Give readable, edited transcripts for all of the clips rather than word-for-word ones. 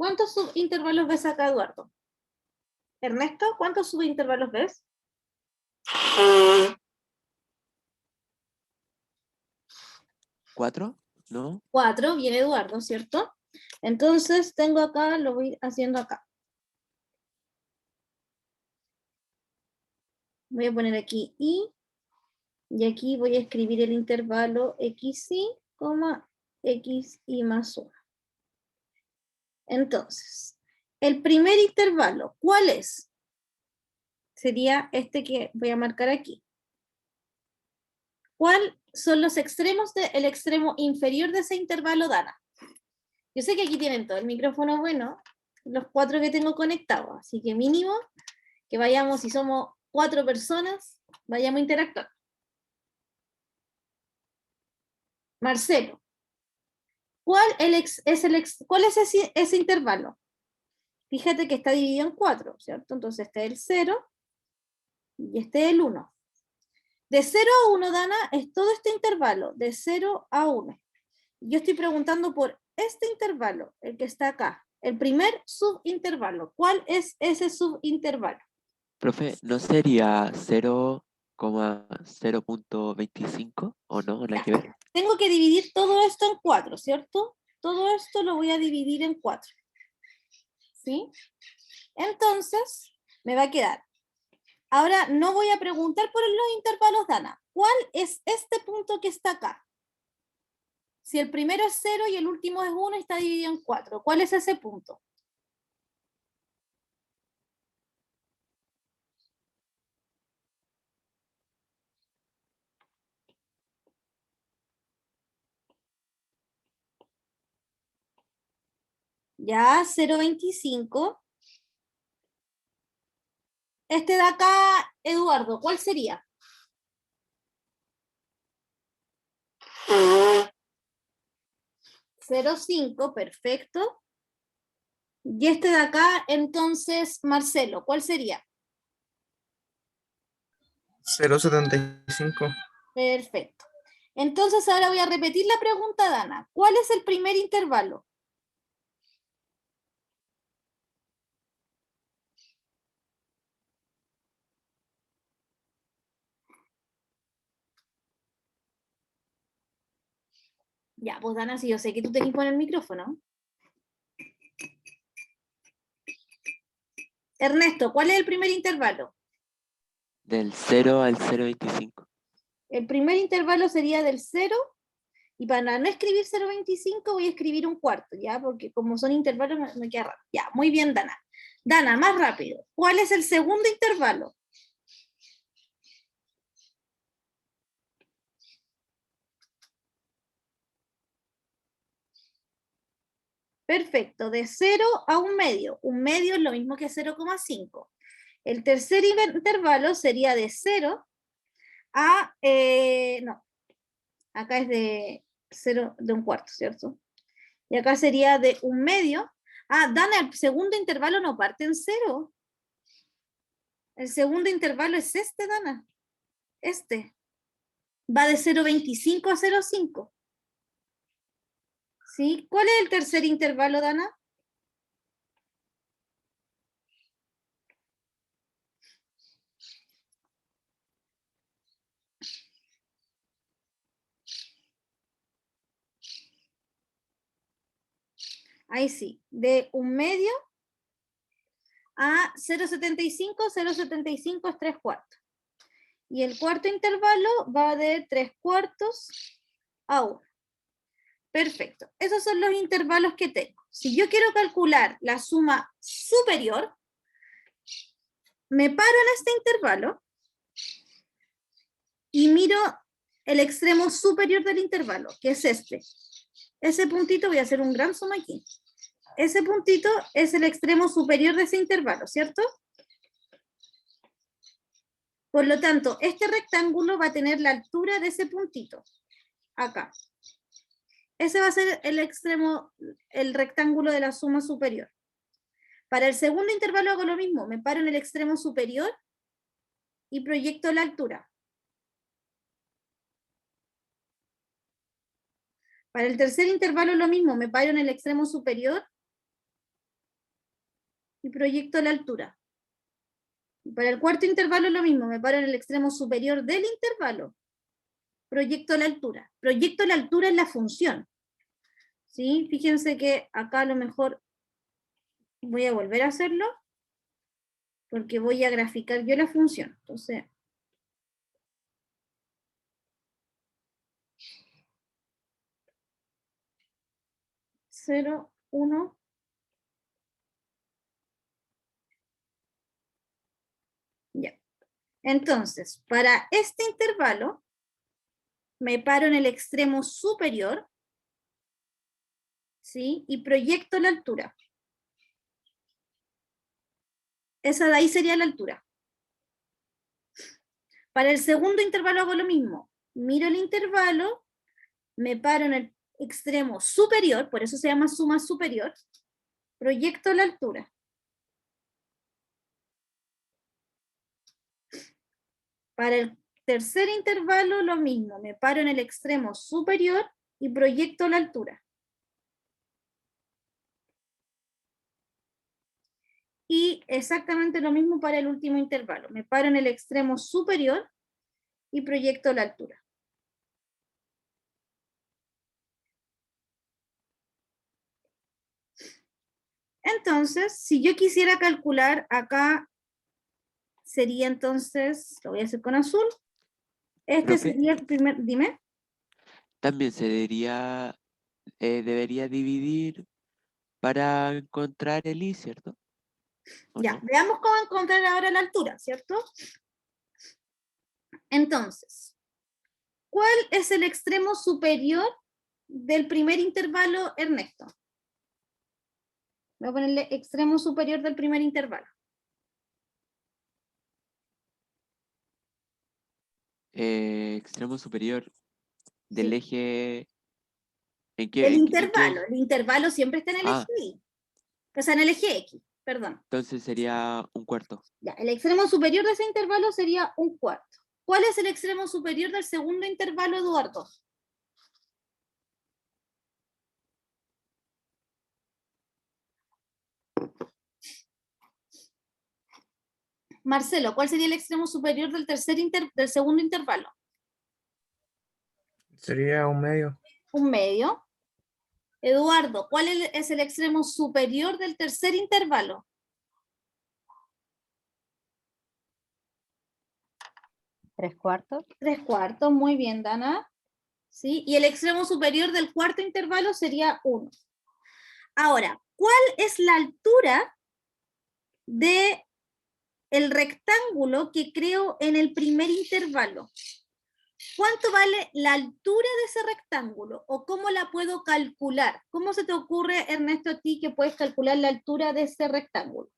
¿Cuántos subintervalos ves acá, Eduardo? Ernesto, ¿cuántos subintervalos ves? ¿4? ¿No? 4, bien Eduardo, ¿cierto? Entonces tengo acá, lo voy haciendo acá. Voy a poner aquí y aquí voy a escribir el intervalo xi, xi más 1. Entonces, el primer intervalo, ¿cuál es? Sería este que voy a marcar aquí. ¿Cuáles son los extremos del extremo inferior de ese intervalo, Dana? Yo sé que aquí tienen todo el micrófono bueno, los 4 que tengo conectados, así que mínimo que vayamos, si somos 4 personas, vayamos a interactuar. Marcelo, ¿cuál es ese intervalo? Fíjate que está dividido en 4, ¿cierto? Entonces este es el 0 y este es el 1. De 0 a 1, Dana, es todo este intervalo, de 0 a 1. Yo estoy preguntando por este intervalo, el que está acá, el primer subintervalo. ¿Cuál es ese subintervalo? Profe, ¿no sería 0,0.25 o no? ¿Nada que ver? Tengo que dividir todo esto en 4, ¿cierto? Todo esto lo voy a dividir en 4. ¿Sí? Entonces, me va a quedar. Ahora no voy a preguntar por los intervalos, Dana. ¿Cuál es este punto que está acá? Si el primero es 0 y el último es 1, está dividido en 4. ¿Cuál es ese punto? Ya, 0,25. Este de acá, Eduardo, ¿cuál sería? 0,5, perfecto. Y este de acá, entonces, Marcelo, ¿cuál sería? 0,75. Perfecto. Entonces ahora voy a repetir la pregunta, Dana. ¿Cuál es el primer intervalo? Ya, pues Dana, si yo sé que tú tenés que poner el micrófono. Ernesto, ¿cuál es el primer intervalo? Del 0 al 0,25. El primer intervalo sería del 0, y para no escribir 0,25 voy a escribir un cuarto, ¿ya? Porque como son intervalos me queda raro. Ya, muy bien, Dana. Dana, más rápido. ¿Cuál es el segundo intervalo? Perfecto, de 0 a 1 medio. 1 medio es lo mismo que 0,5. El tercer intervalo sería de 0 a, no, acá es de 0, de un cuarto, ¿cierto? Y acá sería de 1 medio. Ah, Dana, el segundo intervalo no parte en 0. El segundo intervalo es este, Dana. Este. Va de 0,25 a 0,5. ¿Sí? ¿Cuál es el tercer intervalo, Dana? Ahí sí, de 1 medio a 0,75, 0,75 es 3 cuartos. Y el cuarto intervalo va de 3 cuartos a 1. Perfecto, esos son los intervalos que tengo. Si yo quiero calcular la suma superior, me paro en este intervalo y miro el extremo superior del intervalo, que es este. Ese puntito, voy a hacer un gran zoom aquí. Ese puntito es el extremo superior de ese intervalo, ¿cierto? Por lo tanto, este rectángulo va a tener la altura de ese puntito, acá. Ese va a ser el extremo, el rectángulo de la suma superior. Para el segundo intervalo hago lo mismo, me paro en el extremo superior y proyecto la altura. Para el tercer intervalo lo mismo, me paro en el extremo superior y proyecto la altura. Para el cuarto intervalo lo mismo, me paro en el extremo superior del intervalo, proyecto la altura. Proyecto la altura en la función. ¿Sí? Fíjense que acá a lo mejor voy a volver a hacerlo, porque voy a graficar yo la función. Entonces, cero, 1. Ya. Entonces, para este intervalo, me paro en el extremo superior, ¿sí? Y proyecto la altura. Esa de ahí sería la altura. Para el segundo intervalo hago lo mismo. Miro el intervalo, me paro en el extremo superior, por eso se llama suma superior, proyecto la altura. Para el tercer intervalo lo mismo, me paro en el extremo superior y proyecto la altura. Y exactamente lo mismo para el último intervalo, me paro en el extremo superior y proyecto la altura. Entonces, si yo quisiera calcular acá, sería entonces, lo voy a hacer con azul, este Profe, sería el primer, dime. también debería dividir para encontrar el I, ¿cierto? ¿O Ya, no? veamos cómo encontrar ahora la altura, ¿cierto? Entonces, ¿cuál es el extremo superior del primer intervalo, Ernesto? Voy a ponerle extremo superior del primer intervalo. Extremo superior del Sí, eje. ¿En del qué, en qué intervalo. eje? El intervalo siempre está en el eje Ah, Y. O sea, en el eje X, perdón. entonces sería un cuarto. Ya, el extremo superior de ese intervalo sería un cuarto. ¿Cuál es el extremo superior del segundo intervalo, Eduardo? Marcelo, ¿cuál sería el extremo superior del del segundo intervalo? Sería un medio. Un medio. Eduardo, ¿cuál es el extremo superior del tercer intervalo? 3/4. 3/4, muy bien, Dana. ¿Sí? Y el extremo superior del cuarto intervalo sería 1. Ahora, ¿cuál es la altura de el rectángulo que creo en el primer intervalo? ¿Cuánto vale la altura de ese rectángulo? ¿O cómo la puedo calcular? ¿Cómo se te ocurre, Ernesto, a ti que puedes calcular la altura de ese rectángulo?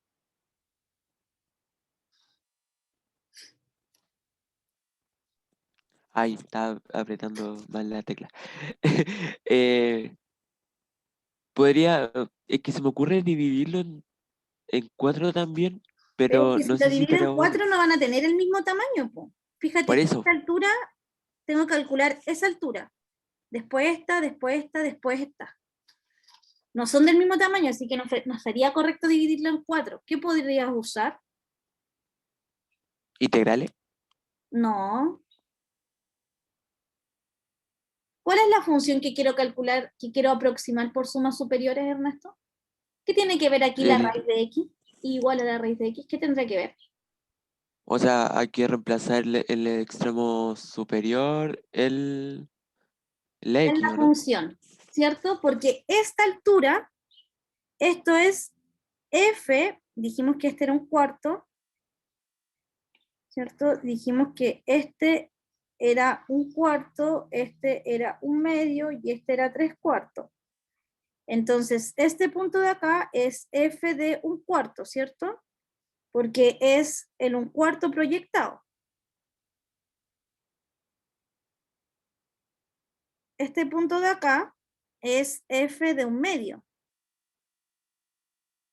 Ay, estaba apretando mal la tecla. Eh, es que se me ocurre dividirlo en cuatro también, Pero pero que si no lo sé si divido estaría en bueno. 4 no van a tener el mismo tamaño, po. Por Fíjate que a eso, esta altura tengo que calcular esa altura. Después esta, después esta, después esta. No son del mismo tamaño, así que no sería correcto dividirlo en 4. ¿Qué podrías usar? integrales. No. ¿Cuál es la función que quiero calcular, que quiero aproximar por sumas superiores, Ernesto? ¿Qué tiene que ver aquí la El, raíz de x? Igual a la raíz de x, ¿qué tendrá que ver? o sea, hay que reemplazar el extremo superior, la En X, la ¿o no? función, ¿cierto? Porque esta altura, esto es f, dijimos que este era un cuarto, ¿cierto? Dijimos que este era un cuarto, este era un medio y este era 3/4. Entonces, este punto de acá es f de un cuarto, ¿cierto? Porque es el un cuarto proyectado. Este punto de acá es f de un medio.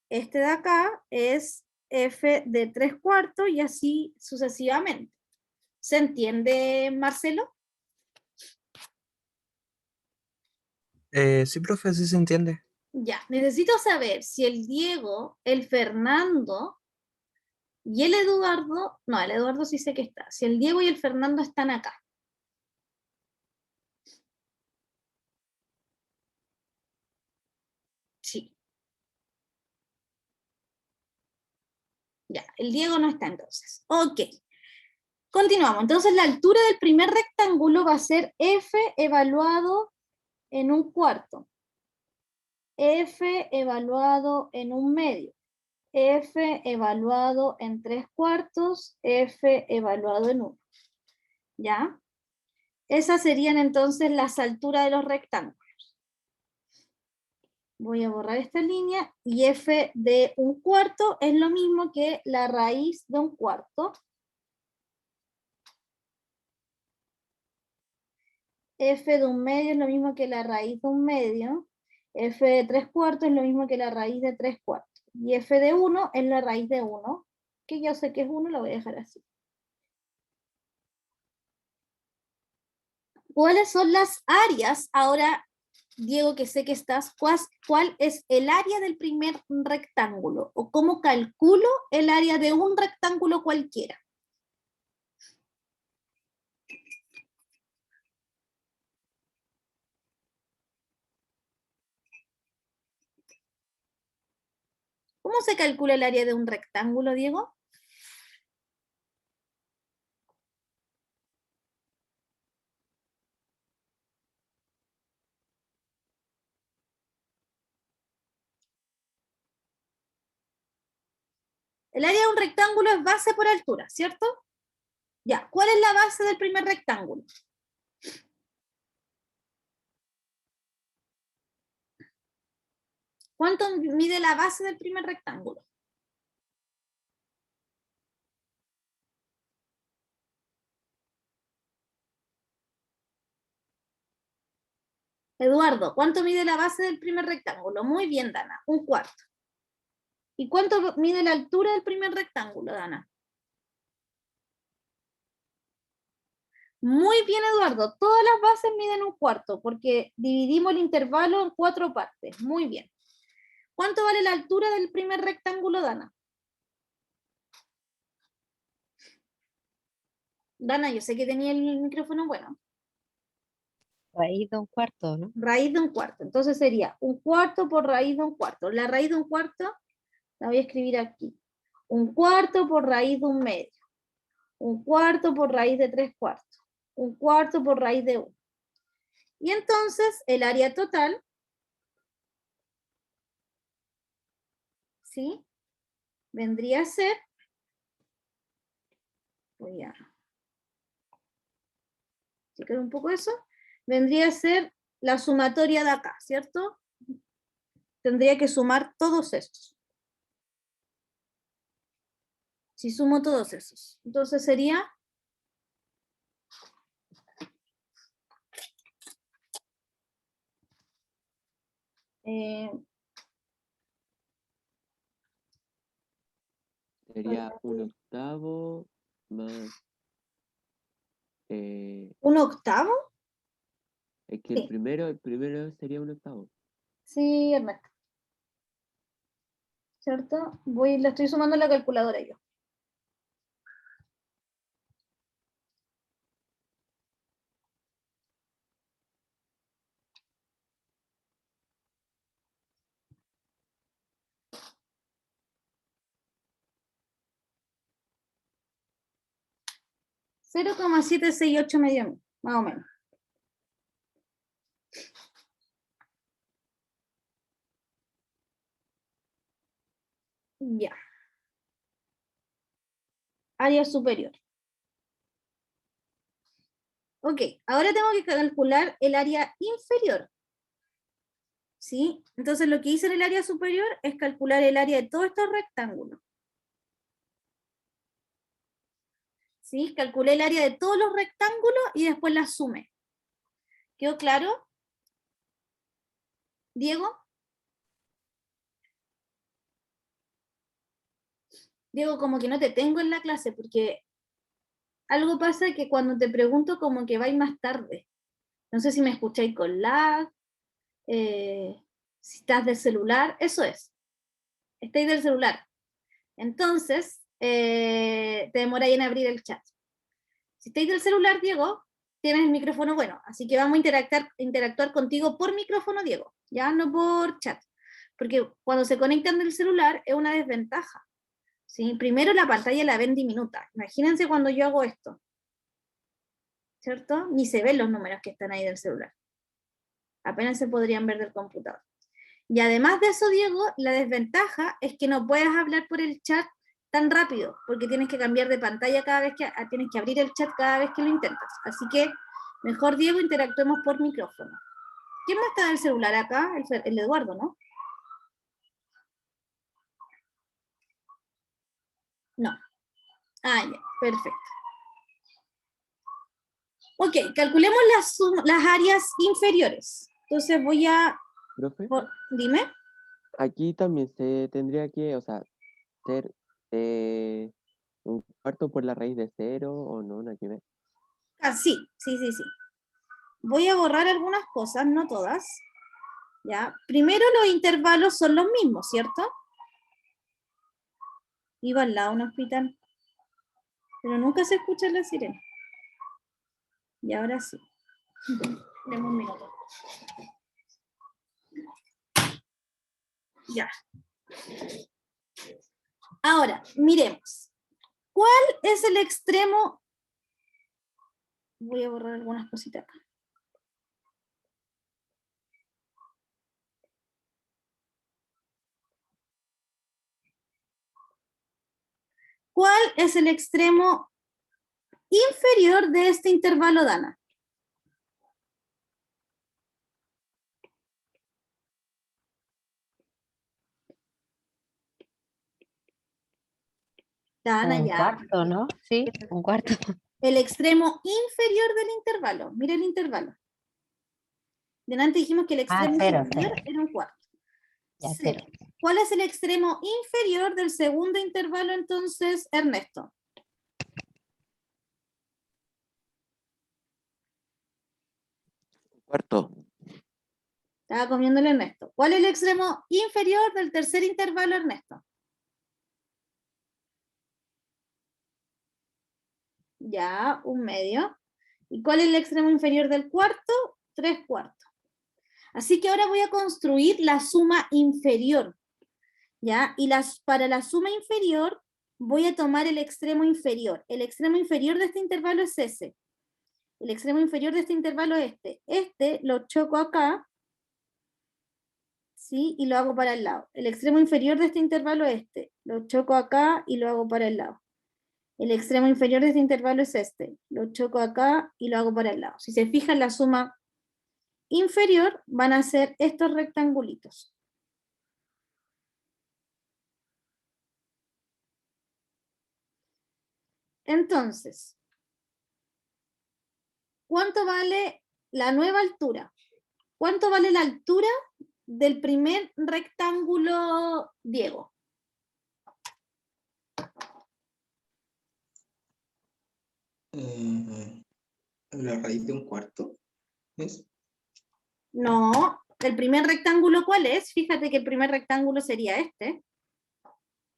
Este de acá es f de 3/4 y así sucesivamente. ¿Se entiende, Marcelo? Sí, profe, sí se entiende. Ya, necesito saber si el Diego, el Fernando y el Eduardo, no, el Eduardo sí sé que está, si el Diego y el Fernando están acá. Sí. Ya, el Diego no está entonces. Ok. Continuamos. Entonces la altura del primer rectángulo va a ser F evaluado en un cuarto. F evaluado en un medio. F evaluado en 3/4. F evaluado en 1. ¿Ya? Esas serían entonces las alturas de los rectángulos. Voy a borrar esta línea y F de 1/4 es lo mismo que la raíz de 1/4. F de 1/2 es lo mismo que la raíz de 1/2. F de 3/4 es lo mismo que la raíz de 3/4. Y F de 1 es la raíz de 1, que yo sé que es 1, la voy a dejar así. ¿Cuáles son las áreas? Ahora, Diego, que sé que estás, ¿cuál es el área del primer rectángulo? ¿O cómo calculo el área de un rectángulo cualquiera? ¿Cómo se calcula el área de un rectángulo, Diego? El área de un rectángulo es base por altura, ¿cierto? Ya, ¿cuál es la base del primer rectángulo? ¿Cuánto mide la base del primer rectángulo? Eduardo, ¿cuánto mide la base del primer rectángulo? Muy bien, Dana, 1/4. ¿Y cuánto mide la altura del primer rectángulo, Dana? Muy bien, Eduardo. Todas las bases miden 1/4 porque dividimos el intervalo en 4 partes. Muy bien. ¿Cuánto vale la altura del primer rectángulo, Dana? Dana, yo sé que tenía el micrófono bueno. Raíz de 1/4, ¿no? Raíz de 1/4. Entonces sería 1/4 por raíz de 1/4. La raíz de 1/4 la voy a escribir aquí. 1/4 por raíz de 1/2. 1/4 por raíz de 3/4. 1/4 por raíz de 1. Y entonces el área total, ¿sí? Vendría a ser, voy a checar un poco eso, vendría a ser la sumatoria de acá, ¿cierto? Tendría que sumar todos estos. Si sumo todos esos, entonces sería Sería 1/8 más. 1/8. Es que Sí, el primero sería 1/8. sí, Ernesto, ¿cierto? La estoy sumando a la calculadora yo. $0,768 medio, más o menos. Ya. Área superior. Ok, ahora tengo que calcular el área inferior. ¿Sí? Entonces lo que hice en el área superior es calcular el área de todos estos rectángulos. ¿Sí? Calculé el área de todos los rectángulos y después las sumé. ¿Quedó claro? ¿Diego? Diego, como que no te tengo en la clase porque algo pasa que cuando te pregunto como que vais más tarde. No sé si me escucháis con lag. Si estás del celular, eso es. Estáis del celular. Entonces, te demoráis en abrir el chat. Si estáis del celular, Diego, tienes el micrófono bueno, así que vamos a interactuar contigo por micrófono, Diego, ya no por chat, porque cuando se conectan del celular es una desventaja, ¿sí? Primero la pantalla la ven diminuta, imagínense cuando yo hago esto, ¿cierto? Ni se ven los números que están ahí del celular, apenas se podrían ver del computador. Y además de eso, Diego, la desventaja es que no puedes hablar por el chat tan rápido, porque tienes que cambiar de pantalla cada vez que, tienes que abrir el chat cada vez que lo intentas. Así que, mejor, Diego, interactuemos por micrófono. ¿Quién más está en el celular acá? El Eduardo, ¿no? No. Ah, ya, perfecto. Ok, calculemos las áreas inferiores. Entonces voy a... Profe, Dime. aquí también se tendría que, o sea, ser un cuarto por la raíz de 0 o no, nada que ver. Ah, sí. Voy a borrar algunas cosas, no todas. ¿Ya? Primero los intervalos son los mismos, ¿cierto? Iba al lado de un hospital. Pero nunca se escucha la sirena. Y ahora sí. Deme un minuto. Ya. Ahora, miremos. ¿Cuál es el extremo? Voy a borrar algunas cositas acá. ¿Cuál es el extremo inferior de este intervalo, Dana? Dana, Un ya. cuarto, ¿no? Sí, un cuarto. El extremo inferior del intervalo. Mira el intervalo. Delante dijimos que el extremo cero, superior cero. era un cuarto. Ya, Cero. cero. ¿Cuál es el extremo inferior del segundo intervalo entonces, Ernesto? Cuarto, Estaba comiendo el Ernesto. ¿Cuál es el extremo inferior del tercer intervalo, Ernesto? Ya, un medio. ¿Y cuál es el extremo inferior del cuarto? 3/4. Así que ahora voy a construir la suma inferior. ¿Ya? Y para la suma inferior voy a tomar el extremo inferior. El extremo inferior de este intervalo es ese. El extremo inferior de este intervalo es este. Este lo choco acá, ¿sí? Y lo hago para el lado. El extremo inferior de este intervalo es este. Lo choco acá y lo hago para el lado. El extremo inferior de este intervalo es este. Lo choco acá y lo hago para el lado. Si se fijan, la suma inferior van a ser estos rectangulitos. Entonces, ¿cuánto vale la nueva altura? ¿Cuánto vale la altura del primer rectángulo, Diego? La raíz de un cuarto es No, el primer rectángulo, ¿cuál es? Fíjate que el primer rectángulo sería este.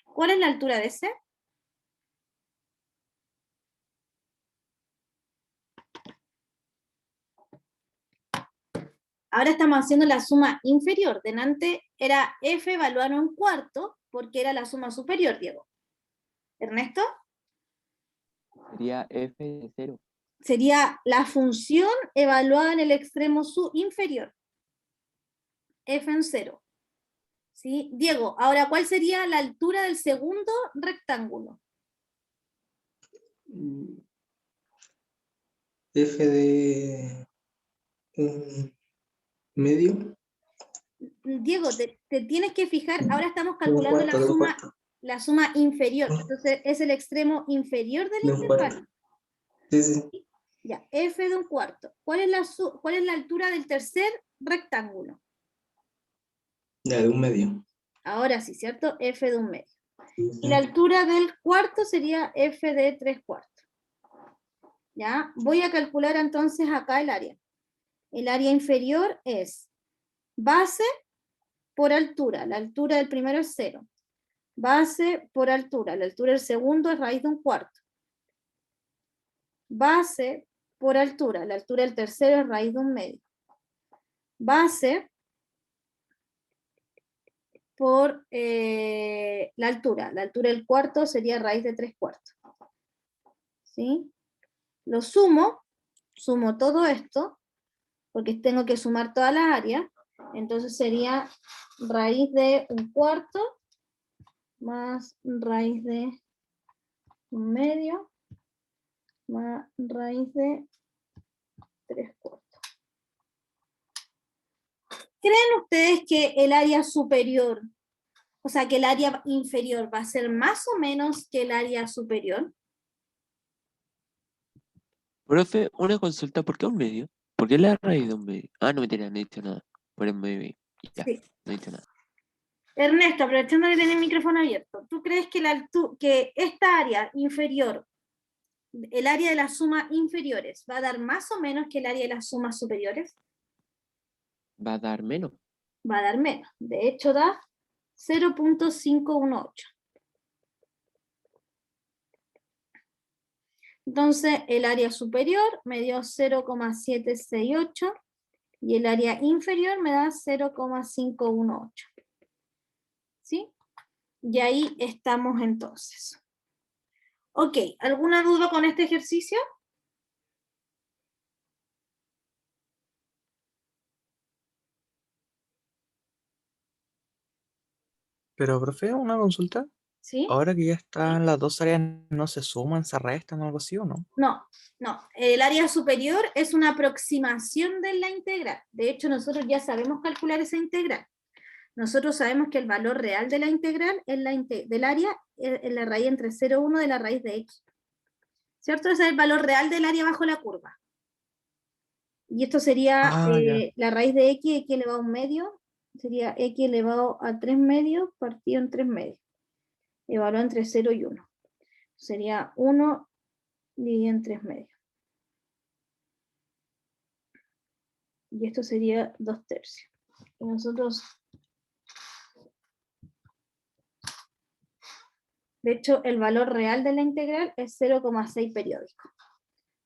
¿Cuál es la altura de ese? Ahora estamos haciendo la suma inferior. Delante era f evaluado en un cuarto, porque era la suma superior, Diego. ¿Ernesto? sería f de 0. Sería la función evaluada en el extremo inferior. F en 0. ¿Sí? Diego, ahora, ¿cuál sería la altura del segundo rectángulo? f de un medio, Diego, te tienes que fijar, ahora estamos de un calculando cuarto, de un cuarto, la suma inferior, entonces es el extremo inferior del de un cuarto. intervalo. Sí, sí. Ya, f de un cuarto. ¿Cuál es la altura del tercer rectángulo? Ya, de un medio. Ahora sí, ¿cierto? F de un medio. Sí, Y la sí. altura del cuarto sería f de 3/4. ¿Ya? Voy a calcular entonces acá el área. El área inferior es base por altura. La altura del primero es 0. Base por altura. La altura del segundo es raíz de un cuarto. Base por altura. La altura del tercero es raíz de un medio. Base por la altura. La altura del cuarto sería raíz de 3/4. ¿Sí? Lo sumo todo esto, porque tengo que sumar todas las áreas, entonces sería raíz de 1/4 más raíz de 1/2 más raíz de 3/4. ¿Creen ustedes que el área superior, o sea, que el área inferior va a ser más o menos que el área superior? Profe, una consulta, ¿por qué un medio? ¿Por qué la raíz de un medio? Ah, no me no he dicho nada. Por el medio. Ya, Sí. no he dicho nada. Ernesto, aprovechando que tenés el micrófono abierto, ¿tú crees que, que esta área inferior, el área de las sumas inferiores, va a dar más o menos que el área de las sumas superiores? Va a dar menos. Va a dar menos. De hecho, da 0.518. Entonces, el área superior me dio 0.768 y el área inferior me da 0.518. ¿Sí? Y ahí estamos entonces. Ok, ¿alguna duda con este ejercicio? Pero, profe, una consulta. ¿Sí? Ahora que ya están las dos áreas, ¿no se suman, se restan o algo así o no? No, no. El área superior es una aproximación de la integral. De hecho, nosotros ya sabemos calcular esa integral. Nosotros sabemos que el valor real de la integral es del área es la raíz entre 0 y 1 de la raíz de x. ¿Cierto? Ese es el valor real del área bajo la curva. Y esto sería Ya. la raíz de x elevado a 1/2, sería x elevado a 3/2 partido en 3/2. Evaluado entre 0 y 1. Sería 1 dividido en 3/2. Y esto sería 2/3. Y nosotros, de hecho, el valor real de la integral es 0,6 periódico.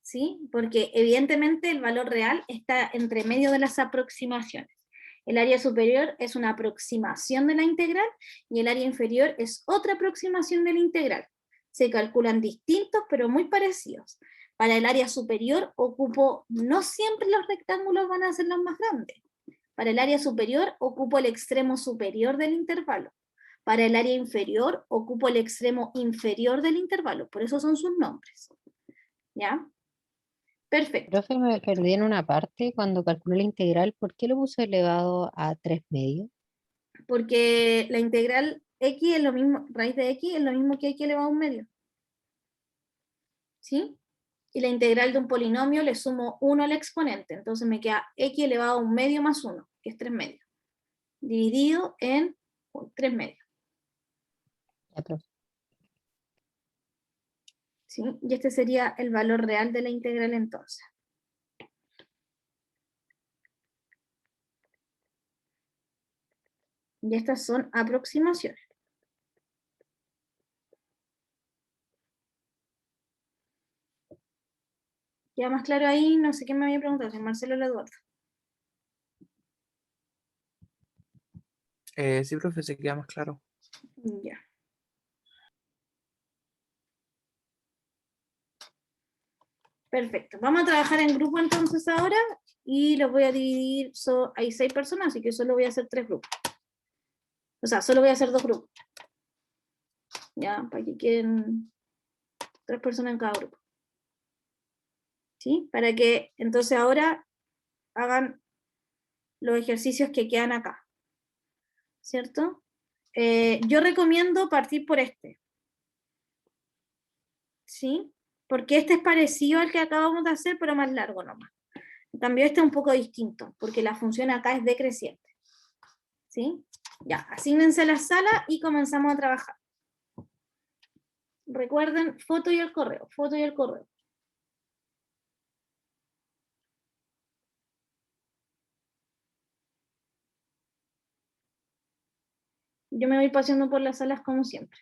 ¿Sí? Porque evidentemente el valor real está entre medio de las aproximaciones. El área superior es una aproximación de la integral y el área inferior es otra aproximación de la integral. Se calculan distintos pero muy parecidos. Para el área superior ocupo, no siempre los rectángulos van a ser los más grandes. Para el área superior ocupo el extremo superior del intervalo. Para el área inferior ocupo el extremo inferior del intervalo. Por eso son sus nombres. ¿Ya? Perfecto. Profe, me perdí en una parte cuando calculé la integral. ¿Por qué lo puso elevado a 3/2? Porque la integral x es lo mismo, raíz de x es lo mismo que x elevado a 1/2. ¿Sí? Y la integral de un polinomio le sumo 1 al exponente, entonces me queda x elevado a 1/2 más 1, que es 3/2, dividido en 3/2. Ya, profe. ¿Sí? Y este sería el valor real de la integral entonces. Y estas son aproximaciones. ¿Queda más claro ahí? No sé qué me había preguntado, si Marcelo o Eduardo. Sí, profe, se queda más claro. Ya. Perfecto. Vamos a trabajar en grupo entonces ahora y los voy a dividir. Hay 6 personas, así que solo voy a hacer 3 grupos. O sea, solo voy a hacer 2 grupos. Ya, para que queden 3 personas en cada grupo. ¿Sí? Para que entonces ahora hagan los ejercicios que quedan acá. ¿Cierto? Yo recomiendo partir por este. ¿Sí? Porque este es parecido al que acabamos de hacer, pero más largo nomás. En cambio, este es un poco distinto, porque la función acá es decreciente. ¿Sí? Ya, asígnense a la sala y comenzamos a trabajar. Recuerden, foto y el correo, foto y el correo. Yo me voy paseando por las salas como siempre.